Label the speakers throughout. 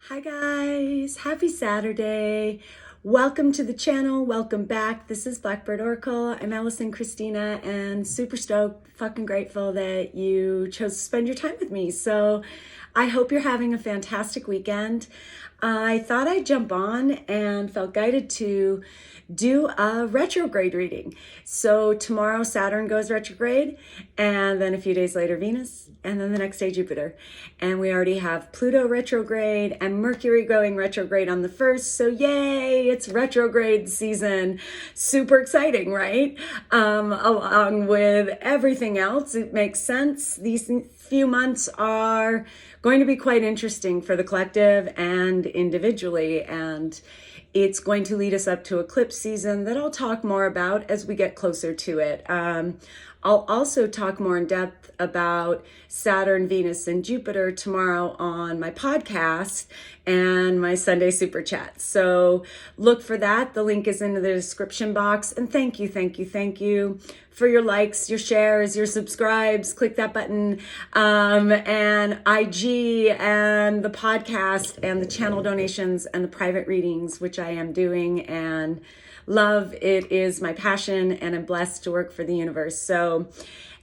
Speaker 1: Hi guys, happy Saturday. Welcome to the channel, welcome back. This is Blackbird Oracle. I'm Allison Christina and super stoked, fucking grateful that you chose to spend your time with me. So I hope you're having a fantastic weekend. I thought I'd jump on and felt guided to do a retrograde reading. So tomorrow Saturn goes retrograde, and then a few days later Venus, and then the next day Jupiter. And we already have Pluto retrograde and Mercury going retrograde on the 1st. So yay, it's retrograde season. Super exciting, right? Along with everything else, it makes sense. These few months are going to be quite interesting for the collective and individually, and it's going to lead us up to eclipse season that I'll talk more about as we get closer to it. I'll also talk more in depth about Saturn, Venus, and Jupiter tomorrow on my podcast and my Sunday Super Chat. So look for that. The link is in the description box. And thank you for your likes, your shares, your subscribes. Click that button, and IG and the podcast and the channel donations and the private readings, which I am doing and love. It is my passion and I'm blessed to work for the universe. So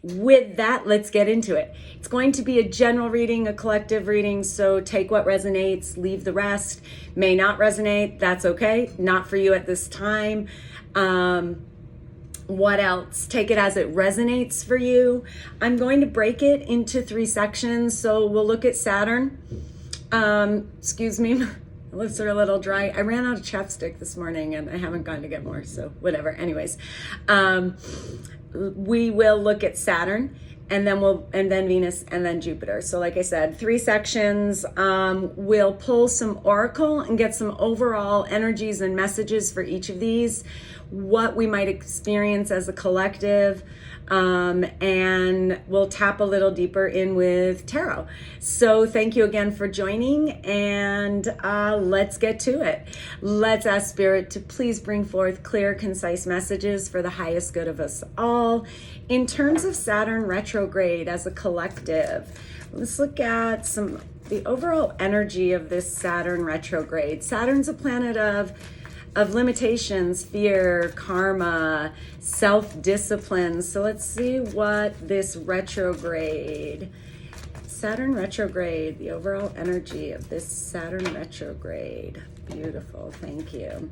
Speaker 1: with that, let's get into it. It's going to be a general reading, a collective reading. So take what resonates, leave the rest. May not resonate. That's okay. Not for you at this time. What else? Take it as it resonates for you. I'm going to break it into 3 sections. So we'll look at Saturn. Excuse me. My lips are a little dry. I ran out of chapstick this morning and I haven't gone to get more. So whatever. Anyways, we will look at Saturn and then Venus and then Jupiter. So like I said, 3 sections. We'll pull some oracle and get some overall energies and messages for each of these, what we might experience as a collective, and we'll tap a little deeper in with tarot. So thank you again for joining, and let's get to it. Let's ask Spirit to please bring forth clear, concise messages for the highest good of us all. In terms of Saturn retrograde as a collective, let's look at the overall energy of this Saturn retrograde. Saturn's a planet of limitations, fear, karma, self-discipline. So let's see what this retrograde, Saturn retrograde, the overall energy of this Saturn retrograde. Beautiful, thank you.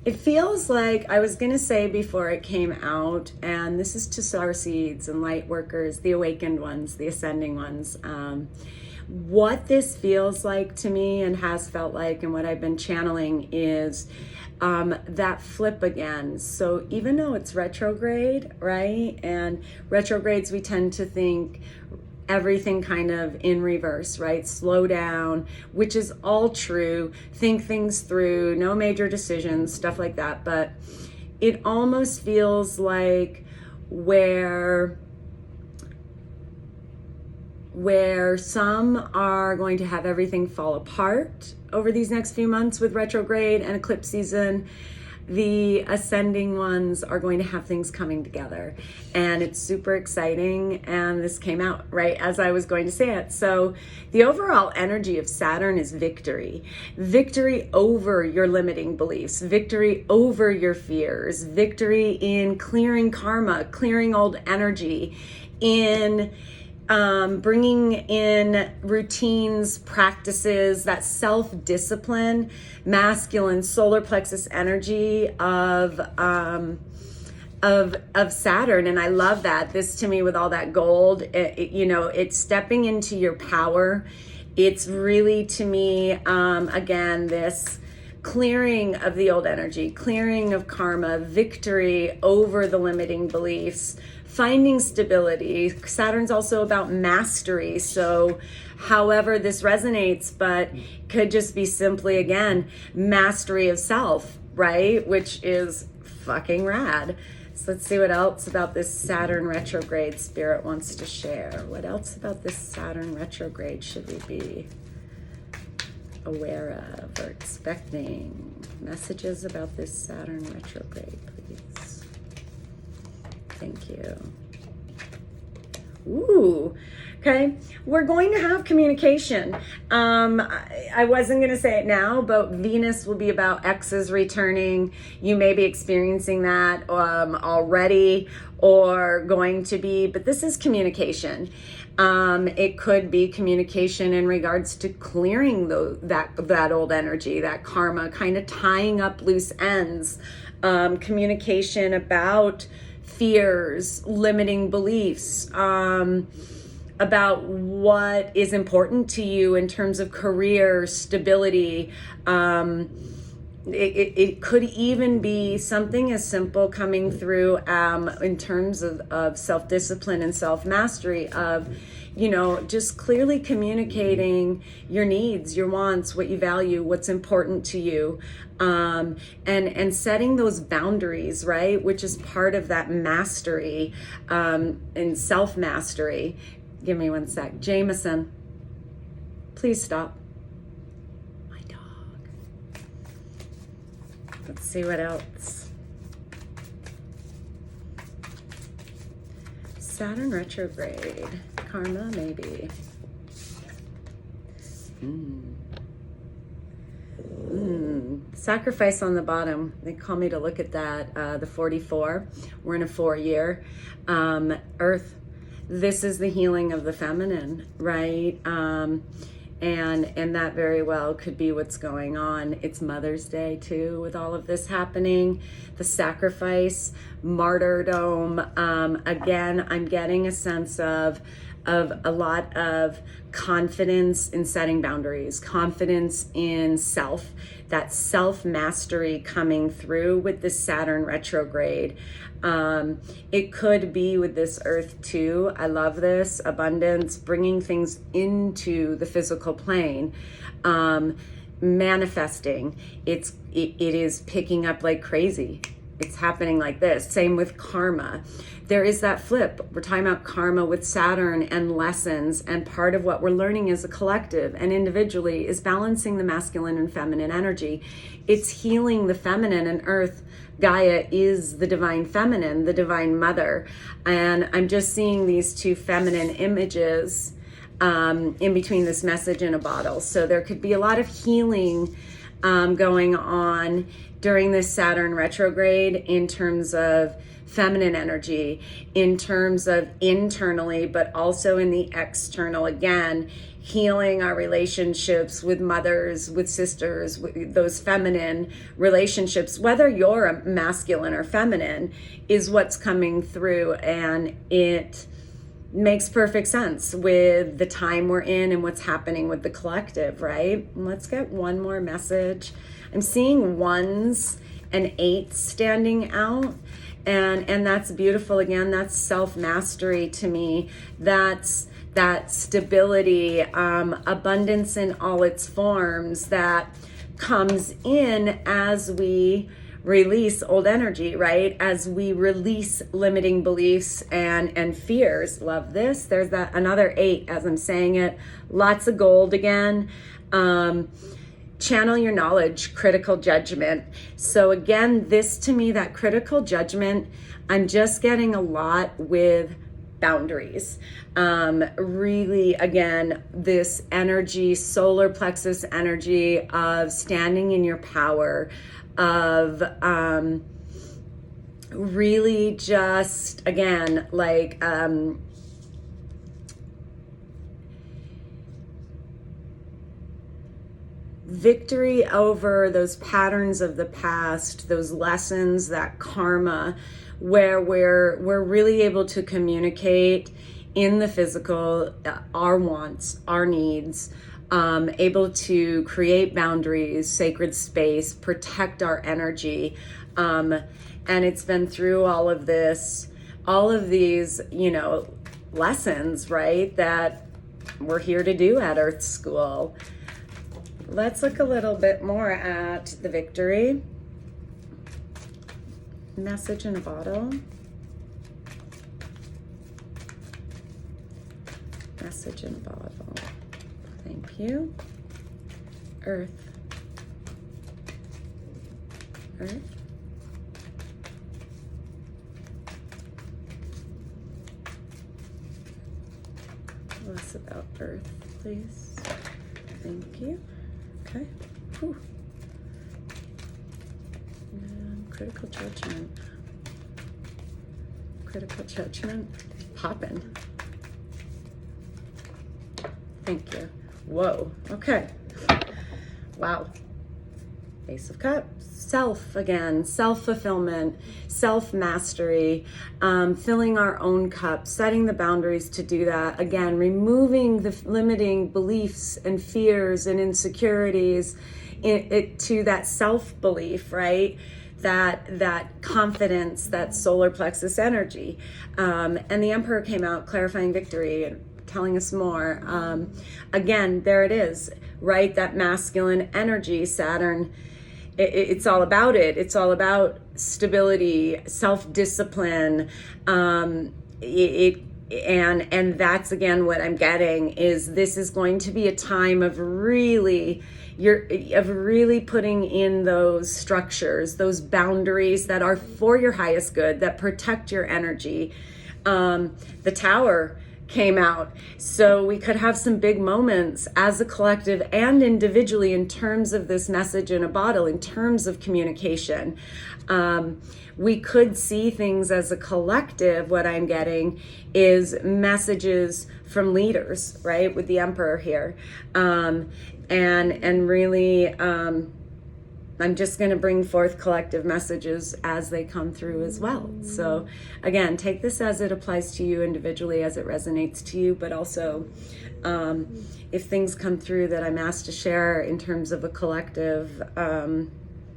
Speaker 1: It feels like, I was going to say before it came out, and this is to star seeds and light workers, the awakened ones, the ascending ones, what this feels like to me and has felt like, and what I've been channeling is that flip again. So even though it's retrograde, right? And retrogrades, we tend to think everything kind of in reverse, right? Slow down, which is all true. Think things through, no major decisions, stuff like that. But it almost feels like where some are going to have everything fall apart over these next few months with retrograde and eclipse season, the ascending ones are going to have things coming together. And it's super exciting. And this came out right as I was going to say it. So the overall energy of Saturn is victory. Victory over your limiting beliefs, victory over your fears, victory in clearing karma, clearing old energy, in bringing in routines, practices, that self-discipline, masculine solar plexus energy of Saturn. And I love that. This to me with all that gold, it's stepping into your power. It's really to me, again, this clearing of the old energy, clearing of karma, victory over the limiting beliefs, finding stability. Saturn's also about mastery. So however this resonates, but could just be simply, again, mastery of self, right? Which is fucking rad. So let's see what else about this Saturn retrograde Spirit wants to share. What else about this Saturn retrograde should we be aware of or expecting? Messages about this Saturn retrograde, please. Thank you. Ooh, okay. We're going to have communication. I wasn't going to say it now, but Venus will be about exes returning. You may be experiencing that already or going to be, but this is communication. It could be communication in regards to clearing that old energy, that karma, kind of tying up loose ends. Communication about fears, limiting beliefs, about what is important to you in terms of career stability. It could even be something as simple coming through in terms of self-discipline and self-mastery of, just clearly communicating your needs, your wants, what you value, what's important to you, and setting those boundaries, right? Which is part of that mastery and self-mastery. Give me one sec. Jameson, please stop. My dog. Let's see what else. Saturn retrograde. Karma, maybe. Sacrifice on the bottom. They call me to look at that. The 44. We're in a 4-year. Earth. This is the healing of the feminine, right? And that very well could be what's going on. It's Mother's Day too, with all of this happening. The sacrifice, martyrdom. Again, I'm getting a sense of a lot of confidence in setting boundaries, confidence in self, that self-mastery coming through with this Saturn retrograde. It could be with this Earth too. I love this abundance, bringing things into the physical plane, manifesting. It is picking up like crazy. It's happening like this. Same with karma. There is that flip. We're talking about karma with Saturn and lessons, and part of what we're learning as a collective and individually is balancing the masculine and feminine energy. It's healing the feminine, and Earth, Gaia, is the divine feminine, the divine mother. And I'm just seeing these two feminine images in between this message in a bottle. So there could be a lot of healing going on during this Saturn retrograde in terms of feminine energy, in terms of internally, but also in the external. Again, healing our relationships with mothers, with sisters, with those feminine relationships, whether you're a masculine or feminine, is what's coming through. And it makes perfect sense with the time we're in and what's happening with the collective, right? Let's get one more message. I'm seeing 1s and 8s standing out, and that's beautiful. Again, that's self-mastery to me. That's that stability, abundance in all its forms that comes in as we release old energy, right? As we release limiting beliefs and fears. Love this. There's that another 8 as I'm saying it. Lots of gold again. Channel your knowledge, critical judgment. So again, this to me, that critical judgment, I'm just getting a lot with boundaries. Really, again, this energy, solar plexus energy of standing in your power, of really just, again, like victory over those patterns of the past, those lessons, that karma, where we're really able to communicate in the physical our wants, our needs, able to create boundaries, sacred space, protect our energy. And it's been through all of this, all of these, lessons, right, that we're here to do at Earth School. Let's look a little bit more at the victory. Message in a bottle. Message in a bottle. Thank you. Earth. Earth. Earth, please. Thank you. Okay. Whew. And critical judgment. Critical judgment. Popping. Thank you. Whoa. Okay. Wow. Ace of Cups. Self again, self-fulfillment, self-mastery, filling our own cup, setting the boundaries to do that. Again, removing the limiting beliefs and fears and insecurities to that self-belief, right? That confidence, that solar plexus energy. And the Emperor came out clarifying victory and telling us more. Again, there it is, right? That masculine energy, Saturn. It's all about it. It's all about stability, self-discipline. And that's again what I'm getting is this is going to be a time of really putting in those structures, those boundaries that are for your highest good, that protect your energy. The Tower came out. So we could have some big moments as a collective and individually in terms of this message in a bottle, in terms of communication. We could see things as a collective. What I'm getting is messages from leaders, right? With the Emperor here. And really, I'm just going to bring forth collective messages as they come through as well. So again, take this as it applies to you individually, as it resonates to you, but also if things come through that I'm asked to share in terms of a collective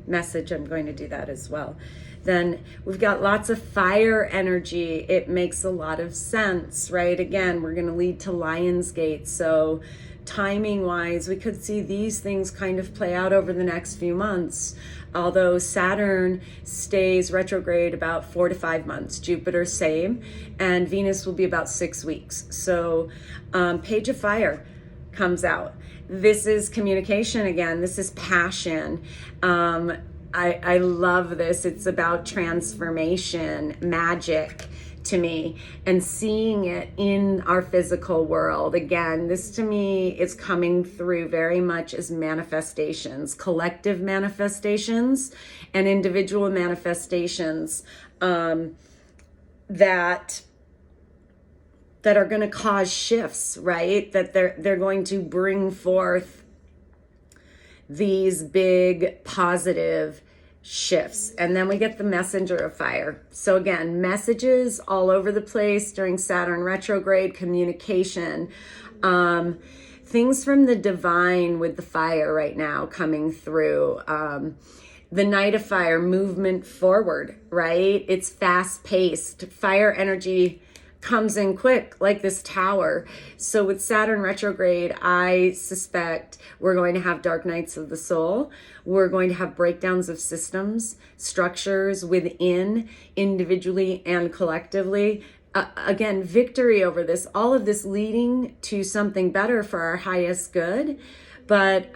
Speaker 1: message, I'm going to do that as well. Then we've got lots of fire energy. It makes a lot of sense, right? Again, we're going to lead to Lionsgate. So timing wise, we could see these things kind of play out over the next few months. Although Saturn stays retrograde about 4 to 5 months, Jupiter same, and Venus will be about 6 weeks. So Page of Fire comes out. This is communication again. This is passion. I love this. It's about transformation, magic to me, and seeing it in our physical world. Again, this to me is coming through very much as manifestations, collective manifestations and individual manifestations that are going to cause shifts, right? That they're going to bring forth these big positive shifts. And then we get the Messenger of Fire. So again, messages all over the place during Saturn retrograde, communication, things from the divine with the fire right now coming through. The Knight of Fire, movement forward, right? It's fast paced. Fire energy comes in quick, like this Tower. So with Saturn retrograde, I suspect we're going to have dark nights of the soul. We're going to have breakdowns of systems, structures within, individually and collectively. Again, victory over this, all of this leading to something better for our highest good. But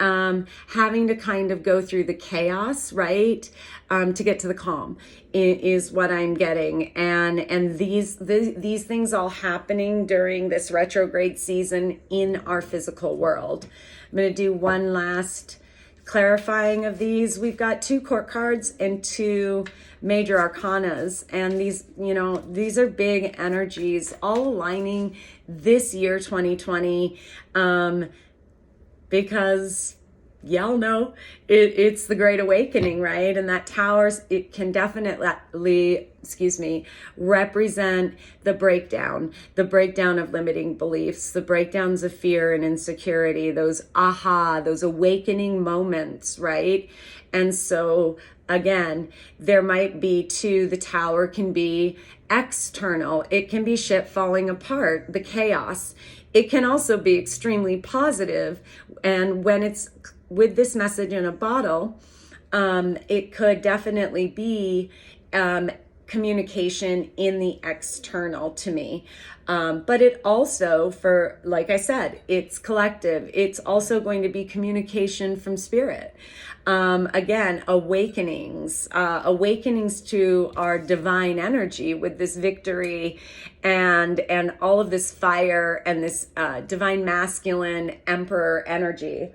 Speaker 1: having to kind of go through the chaos, right, to get to the calm is what I'm getting. And these things all happening during this retrograde season in our physical world. I'm going to do one last clarifying of these. We've got 2 court cards and 2 major arcanas, and these are big energies all aligning this year 2020. Because y'all know it's the Great Awakening, right? And that Towers, it can definitely, represent the breakdown of limiting beliefs, the breakdowns of fear and insecurity, those awakening moments, right? And so again, there might be too, the Tower can be external. It can be shit falling apart, the chaos. It can also be extremely positive. And when it's with this message in a bottle, it could definitely be communication in the external to me. But it also, for, like I said, it's collective. It's also going to be communication from spirit. Again, awakenings to our divine energy with this victory and all of this fire and this divine masculine emperor energy.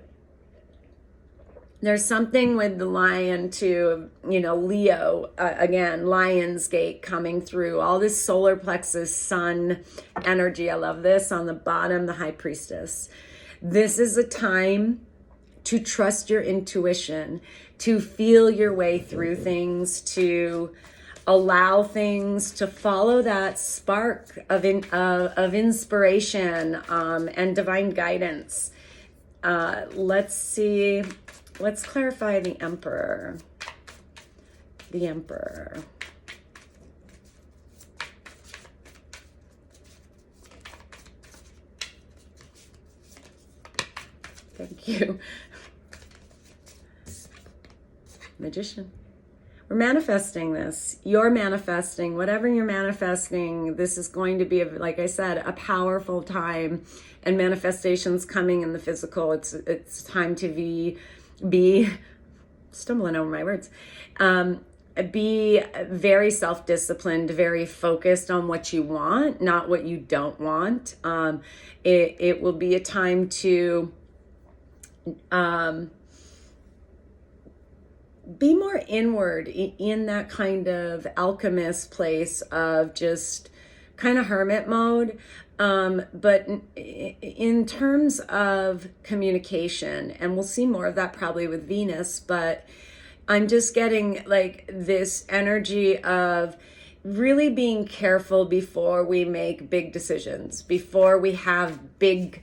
Speaker 1: There's something with the lion to, Leo, again, Lion's Gate coming through, all this solar plexus, sun energy. I love this on the bottom, the high priestess. This is a time to trust your intuition, to feel your way through things, to allow things to follow that spark of inspiration and divine guidance. Let's see. Let's clarify the Emperor. The Emperor. Thank you. Magician. We're manifesting this. You're manifesting. Whatever you're manifesting, this is going to be, like I said, a powerful time, and manifestations coming in the physical. It's time to be stumbling over my words. Be very self-disciplined, very focused on what you want, not what you don't want. It will be a time to be more inward in that kind of alchemist place of just kind of hermit mode. But in terms of communication, and we'll see more of that probably with Venus, but I'm just getting like this energy of really being careful before we make big decisions, before we have big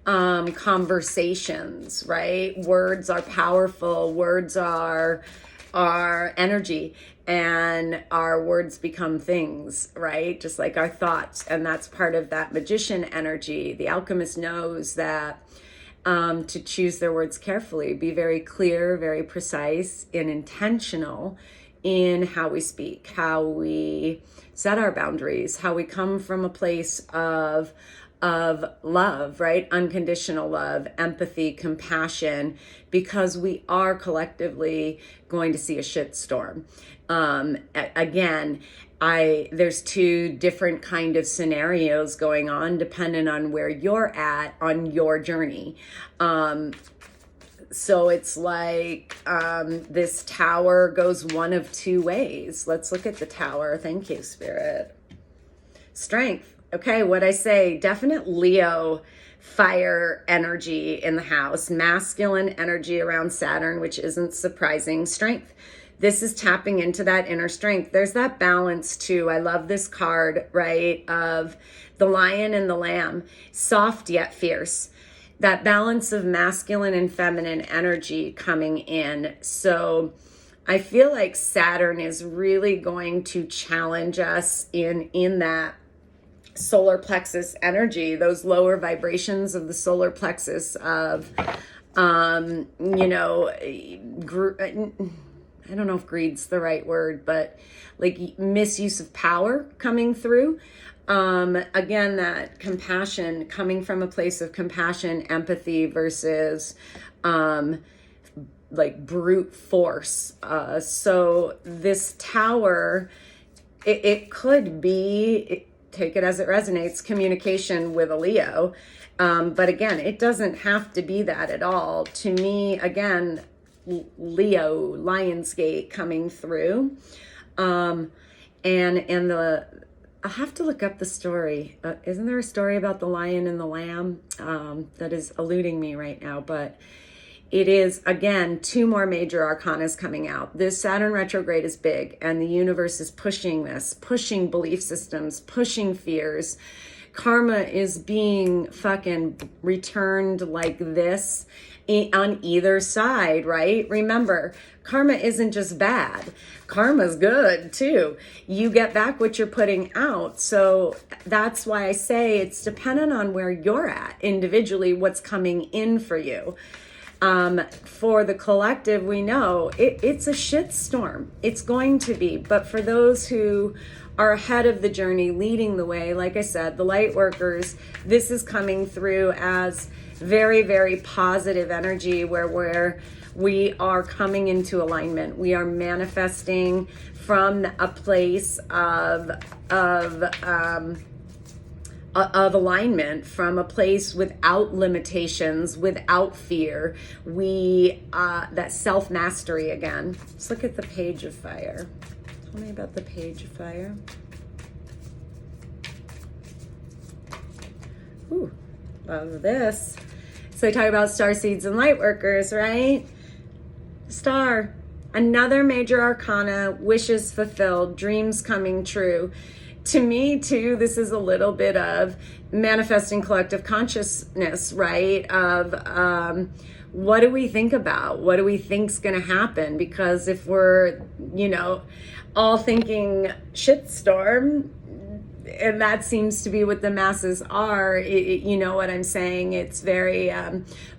Speaker 1: conversations, right? Words are powerful. Words are energy, and our words become things, right? Just like our thoughts. And that's part of that magician energy. The alchemist knows that to choose their words carefully, be very clear, very precise, and intentional in how we speak, how we set our boundaries, how we come from a place of love, right? Unconditional love, empathy, compassion, because we are collectively going to see a shitstorm. Again, there's two different kind of scenarios going on depending on where you're at on your journey. So it's like this tower goes one of two ways. Let's look at the tower. Thank you, Spirit. Strength. Okay, what I say, definite Leo fire energy in the house, masculine energy around Saturn, which isn't surprising. Strength. This is tapping into that inner strength. There's that balance too. I love this card, right, of the lion and the lamb, soft yet fierce. That balance of masculine and feminine energy coming in. So I feel like Saturn is really going to challenge us in that solar plexus energy, those lower vibrations of the solar plexus of, I don't know if greed's the right word, but like misuse of power coming through. Again, that compassion coming from a place of compassion, empathy versus like brute force. So this tower, it could be, take it as it resonates, communication with a Leo. But again, it doesn't have to be that at all. To me, again, Leo, Lion's Gate coming through. And I'll have to look up the story. Isn't there a story about the lion and the lamb? That is eluding me right now, but it is, again, two more major arcanas coming out. This Saturn retrograde is big, and the universe is pushing this, pushing belief systems, pushing fears. Karma is being fucking returned like this on either side, right? Remember, karma isn't just bad. Karma's good too. You get back what you're putting out. So that's why I say it's dependent on where you're at individually, what's coming in for you. For the collective, we know it's a shitstorm. It's going to be. But for those who are ahead of the journey, leading the way, like I said, the light workers, this is coming through as very, very positive energy where we are coming into alignment. We are manifesting from a place of alignment, from a place without limitations, without fear. That self-mastery again. Let's look at the Page of Fire. Tell me about the Page of Fire. Ooh, love this. So they talk about star seeds and light workers, right? Star, another major arcana, wishes fulfilled, dreams coming true. To me, too, this is a little bit of manifesting collective consciousness, right? Of what do we think about? What do we think's going to happen? Because if we're, all thinking shitstorm, and that seems to be what the masses are, you know what I'm saying? It's very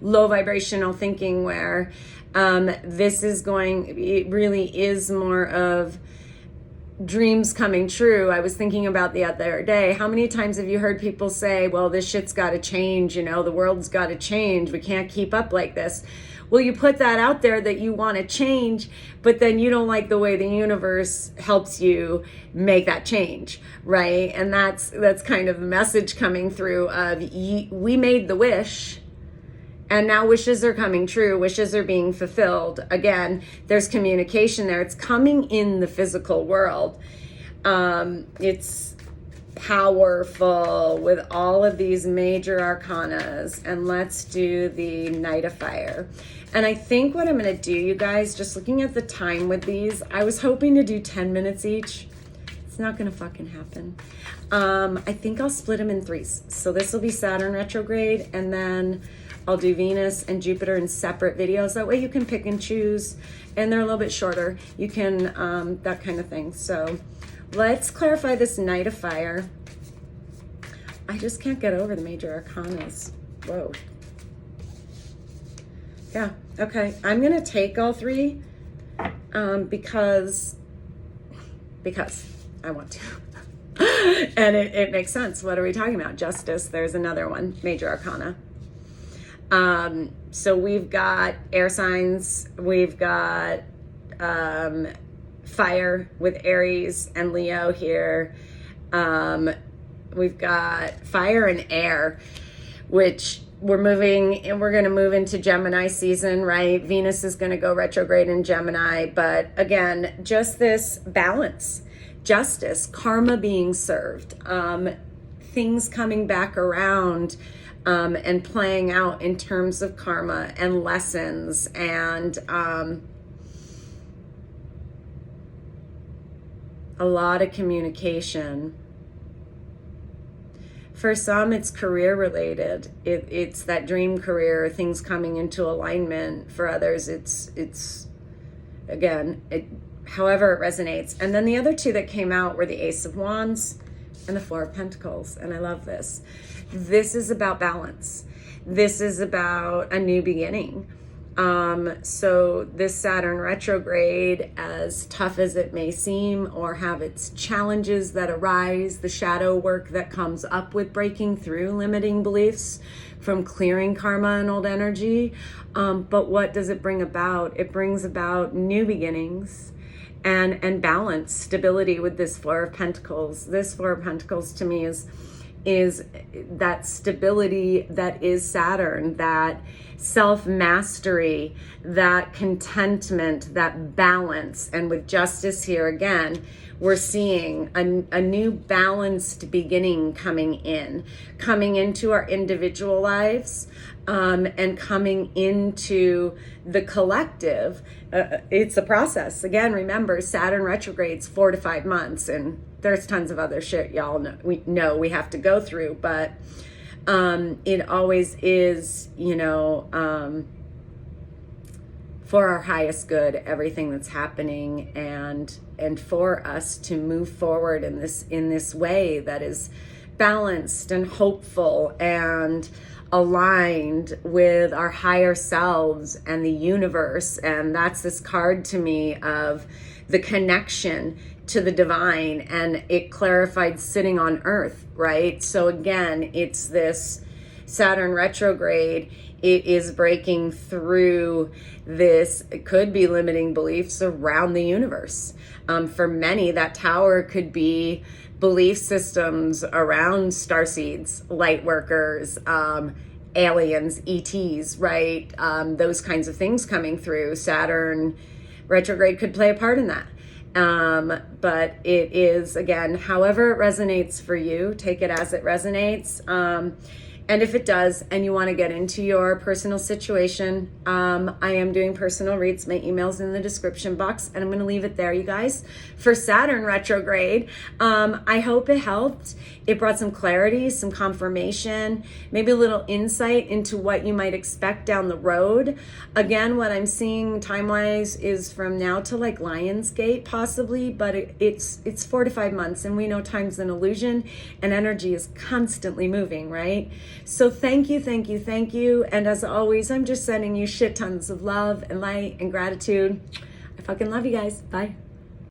Speaker 1: low vibrational thinking where it really is more of dreams coming true. I was thinking about the other day, how many times have you heard people say, well, this shit's got to change, the world's got to change, we can't keep up like this. Well, you put that out there that you want to change, but then you don't like the way the universe helps you make that change, right? And that's kind of the message coming through of we made the wish, and now wishes are coming true, wishes are being fulfilled. Again, there's communication there. It's coming in the physical world. It's powerful with all of these major arcanas. And let's do the Knight of Fire. And I think what I'm going to do, you guys, just looking at the time with these, I was hoping to do 10 minutes each. It's not going to fucking happen. I think I'll split them in threes. So this will be Saturn retrograde, and then I'll do Venus and Jupiter in separate videos. That way you can pick and choose, and they're a little bit shorter. You can, that kind of thing. So let's clarify this Knight of Fire. I just can't get over the major arcanas. Whoa. Yeah, okay. I'm going to take all three because I want to. And it makes sense. What are we talking about? Justice. There's another one, major arcana. So we've got air signs. We've got fire with Aries and Leo here. We've got fire and air, which we're going to move into Gemini season, right? Venus is going to go retrograde in Gemini. But again, just this balance, justice, karma being served, things coming back around, and playing out in terms of karma and lessons, and a lot of communication. For some, it's career related. It's that dream career, things coming into alignment. For others, it's again, however it resonates. And then the other two that came out were the Ace of Wands and the Four of Pentacles. And I love this. This is about balance. This is about a new beginning. So this Saturn retrograde, as tough as it may seem or have its challenges that arise, the shadow work that comes up with breaking through limiting beliefs, from clearing karma and old energy. But what does it bring about? It brings about new beginnings and balance, stability with this Four of Pentacles. This Four of Pentacles to me is that stability that is Saturn, that self-mastery, that contentment, that balance. And with justice here again, we're seeing a new balanced beginning coming into our individual lives, and coming into the collective. It's a process. Again, remember, Saturn retrogrades 4 to 5 months, and there's tons of other shit y'all know we have to go through, but it always is, for our highest good, everything that's happening, and for us to move forward in this way that is balanced and hopeful and aligned with our higher selves and the universe. And that's this card to me of the connection to the divine, and it clarified sitting on earth, right? So again, it's this Saturn retrograde. It is breaking through this, it could be limiting beliefs around the universe. For many, that tower could be belief systems around starseeds, light workers, aliens, ETs, right? Those kinds of things coming through. Saturn retrograde could play a part in that. But it is, again, however it resonates for you, take it as it resonates. And if it does, and you want to get into your personal situation, I am doing personal reads. My email's in the description box, and I'm going to leave it there, you guys. For Saturn retrograde, I hope it helped. It brought some clarity, some confirmation, maybe a little insight into what you might expect down the road. Again, what I'm seeing time-wise is from now to like Lionsgate, possibly, but it's 4 to 5 months, and we know time's an illusion, and energy is constantly moving, right? So thank you, thank you, thank you. And as always, I'm just sending you shit tons of love and light and gratitude. I fucking love you guys. Bye.